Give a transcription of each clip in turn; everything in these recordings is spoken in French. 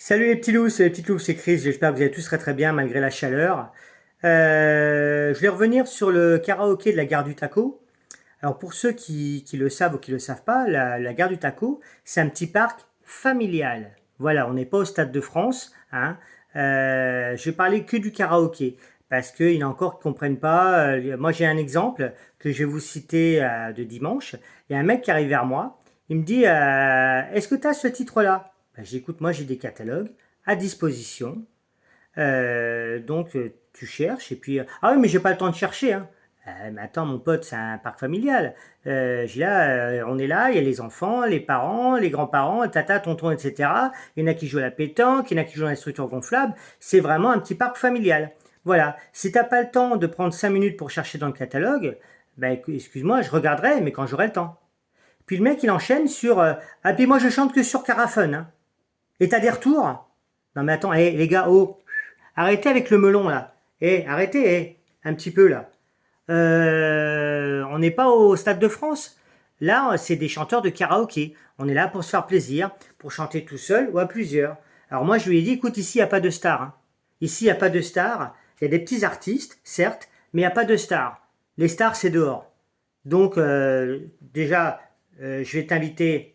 Salut les petits loups, c'est Chris, j'espère que vous allez tous très très bien malgré la chaleur. Je vais revenir sur le karaoké de la gare du Taco. Alors pour ceux qui le savent ou qui ne le savent pas, la gare du Taco, c'est un petit parc familial. Voilà, on n'est pas au Stade de France, hein. Je vais parler que du karaoké, parce qu'il y en a encore qui ne comprennent pas. Moi j'ai un exemple que je vais vous citer de dimanche. Il y a un mec qui arrive vers moi, il me dit est-ce que tu as ce titre-là? Ben, j'écoute, moi j'ai des catalogues à disposition. Tu cherches et puis ah oui mais j'ai pas le temps de chercher, hein. Mais attends mon pote, c'est un parc familial. On est là, il y a les enfants, les parents, les grands-parents, tata, tonton, etc. Il y en a qui jouent à la pétanque, il y en a qui jouent dans les structures gonflables. C'est vraiment un petit parc familial. Voilà. Si t'as pas le temps de prendre 5 minutes pour chercher dans le catalogue, ben excuse-moi, je regarderai, mais quand j'aurai le temps. Puis le mec il enchaîne sur ah puis moi je chante que sur Carafun, hein. Et t'as des retours? Non mais attends, les gars, oh, arrêtez avec le melon là. Arrêtez, un petit peu là. On n'est pas au Stade de France. Là, c'est des chanteurs de karaoké. On est là pour se faire plaisir, pour chanter tout seul ou à plusieurs. Alors moi, je lui ai dit, écoute, ici, il n'y a pas de star, hein. Ici, il n'y a pas de star. Il y a des petits artistes, certes, mais il n'y a pas de star. Les stars, c'est dehors. Donc, déjà, je vais t'inviter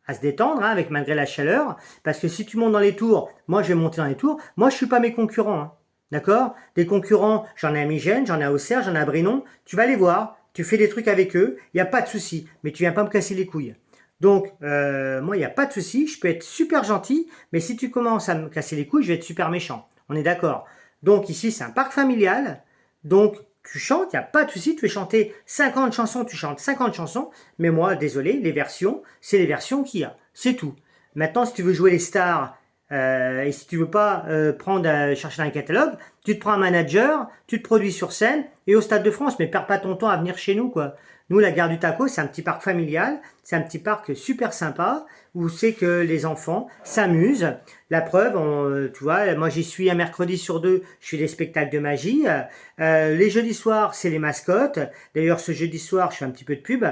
à se détendre, hein, avec malgré la chaleur, parce que si tu montes dans les tours, moi je vais monter dans les tours, moi je suis pas mes concurrents, hein. D'accord? Des concurrents, j'en ai à Migène, j'en ai à Auxerre, j'en ai à Brinon, tu vas les voir, tu fais des trucs avec eux, il n'y a pas de souci, mais tu viens pas me casser les couilles. Donc, moi, il n'y a pas de souci, je peux être super gentil, mais si tu commences à me casser les couilles, je vais être super méchant. On est d'accord? Donc, ici, c'est un parc familial, donc tu chantes, il n'y a pas de souci, tu veux chanter 50 chansons, tu chantes 50 chansons, mais moi, désolé, les versions, c'est les versions qu'il y a, c'est tout. Maintenant, si tu veux jouer les stars, et si tu veux pas chercher dans les catalogues, tu te prends un manager, tu te produis sur scène et au Stade de France, mais perds pas ton temps à venir chez nous, quoi. Nous, la gare du Taco, c'est un petit parc familial, c'est un petit parc super sympa où c'est que les enfants s'amusent. La preuve, tu vois, moi j'y suis un mercredi sur deux, je fais des spectacles de magie. Les jeudis soirs, c'est les mascottes. D'ailleurs, ce jeudi soir, je fais un petit peu de pub.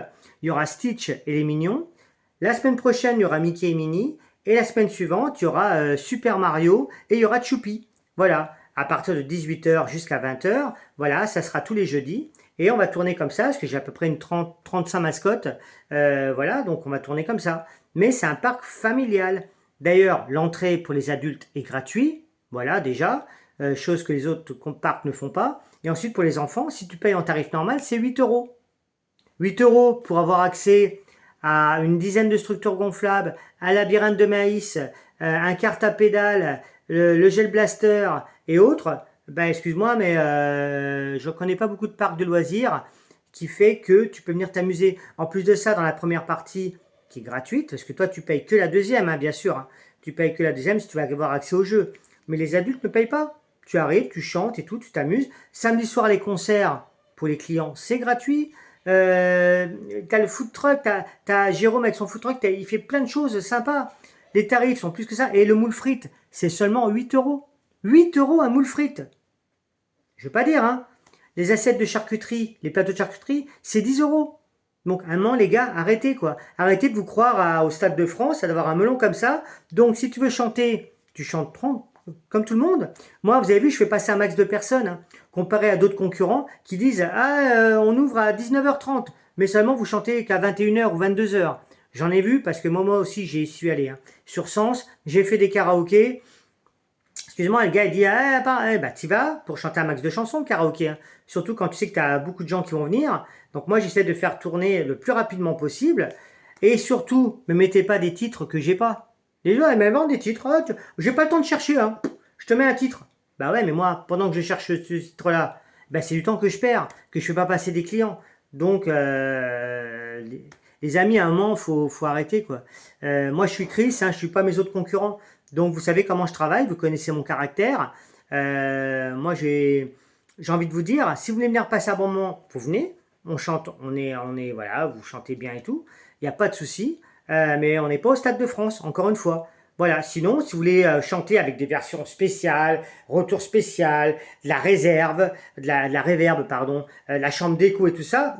Il y aura Stitch et les Mignons. La semaine prochaine, il y aura Mickey et Minnie. Et la semaine suivante, il y aura Super Mario et il y aura Choupi. Voilà, à partir de 18 h jusqu'à 20 h. Voilà, ça sera tous les jeudis. Et on va tourner comme ça, parce que j'ai à peu près une 35 mascottes. Voilà, donc on va tourner comme ça. Mais c'est un parc familial. D'ailleurs, l'entrée pour les adultes est gratuite. Voilà, déjà. Chose que les autres parcs ne font pas. Et ensuite, pour les enfants, si tu payes en tarif normal, c'est 8 euros. 8 euros pour avoir accès à une dizaine de structures gonflables, un labyrinthe de maïs, un kart à pédale, le gel blaster et autres. Ben excuse-moi, mais je ne connais pas beaucoup de parcs de loisirs qui fait que tu peux venir t'amuser. En plus de ça, dans la première partie qui est gratuite, parce que toi tu payes que la deuxième, hein, bien sûr, hein. Tu payes que la deuxième si tu vas avoir accès au jeu. Mais les adultes ne payent pas. Tu arrives, tu chantes et tout, tu t'amuses. Samedi soir, les concerts pour les clients, c'est gratuit. T'as le food truck, t'as Jérôme avec son food truck, il fait plein de choses sympas. Les tarifs sont plus que ça. Et le moule frites, c'est seulement 8 euros. 8 euros un moule frites. Je veux pas dire, hein. Les assiettes de charcuterie, les plateaux de charcuterie, c'est 10 euros. Donc, à un moment, les gars, arrêtez, quoi. Arrêtez de vous croire au Stade de France, d'avoir un melon comme ça. Donc, si tu veux chanter, tu chantes comme tout le monde. Moi, vous avez vu, je fais passer un max de personnes, hein, comparé à d'autres concurrents qui disent ah, on ouvre à 19 h 30, mais seulement vous chantez qu'à 21 h ou 22 h. J'en ai vu parce que moi aussi, j'y suis allé, hein. Sur Sens, j'ai fait des karaokés. Excuse-moi, le gars il dit t'y vas pour chanter un max de chansons, karaoké, hein. Surtout quand tu sais que tu as beaucoup de gens qui vont venir. Donc moi, j'essaie de faire tourner le plus rapidement possible. Et surtout, me mettez pas des titres que j'ai pas. Les gens, ils m'inventent des titres. Ah, j'ai pas le temps de chercher, hein. Je te mets un titre. Bah ouais, mais moi, pendant que je cherche ce titre-là, bah c'est du temps que je perds, que je fais pas passer des clients. Donc, les amis, à un moment, faut arrêter, quoi. Moi, je suis Chris, hein, je suis pas mes autres concurrents. Donc, vous savez comment je travaille, vous connaissez mon caractère. Moi, j'ai envie de vous dire, si vous voulez venir passer un bon moment, vous venez. On chante, voilà, vous chantez bien et tout. Il n'y a pas de souci. Mais on n'est pas au Stade de France, encore une fois. Voilà, sinon, si vous voulez chanter avec des versions spéciales, retour spécial, de la réserve, de la réverb, pardon, la chambre d'écho et tout ça,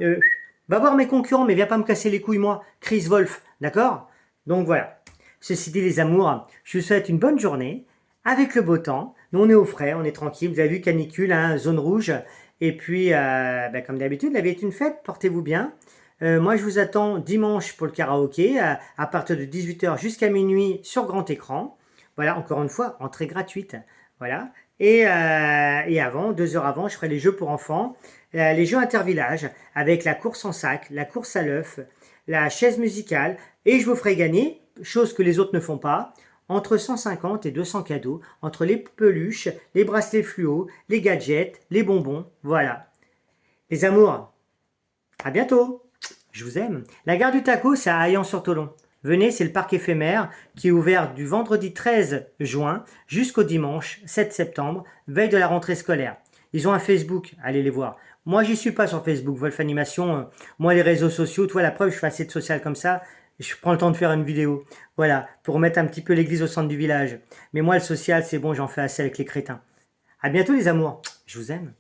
va voir mes concurrents, mais viens pas me casser les couilles, moi, Chris Wolf, d'accord? Donc voilà. Ceci dit, les amours, je vous souhaite une bonne journée, avec le beau temps. Nous, on est au frais, on est tranquille. Vous avez vu, canicule, hein, zone rouge. Et puis, comme d'habitude, la vie est une fête, portez-vous bien. Moi, je vous attends dimanche pour le karaoké, à partir de 18h jusqu'à minuit sur grand écran. Voilà, encore une fois, entrée gratuite. Voilà. Et avant, 2 heures avant, je ferai les jeux pour enfants, les jeux intervillages, avec la course en sac, la course à l'œuf, la chaise musicale, et je vous ferai gagner, chose que les autres ne font pas, entre 150 et 200 cadeaux, entre les peluches, les bracelets fluo, les gadgets, les bonbons, voilà. Les amours, à bientôt. Je vous aime. La gare du Taco, c'est à Hayan-sur-Tholon. Venez, c'est le parc éphémère qui est ouvert du vendredi 13 juin jusqu'au dimanche 7 septembre, veille de la rentrée scolaire. Ils ont un Facebook, allez les voir. Moi, j'y suis pas sur Facebook, Wolf Animation. Moi, les réseaux sociaux, toi, la preuve, je fais assez de social comme ça. Je prends le temps de faire une vidéo. Voilà, pour remettre un petit peu l'église au centre du village. Mais moi, le social, c'est bon, j'en fais assez avec les crétins. À bientôt, les amours. Je vous aime.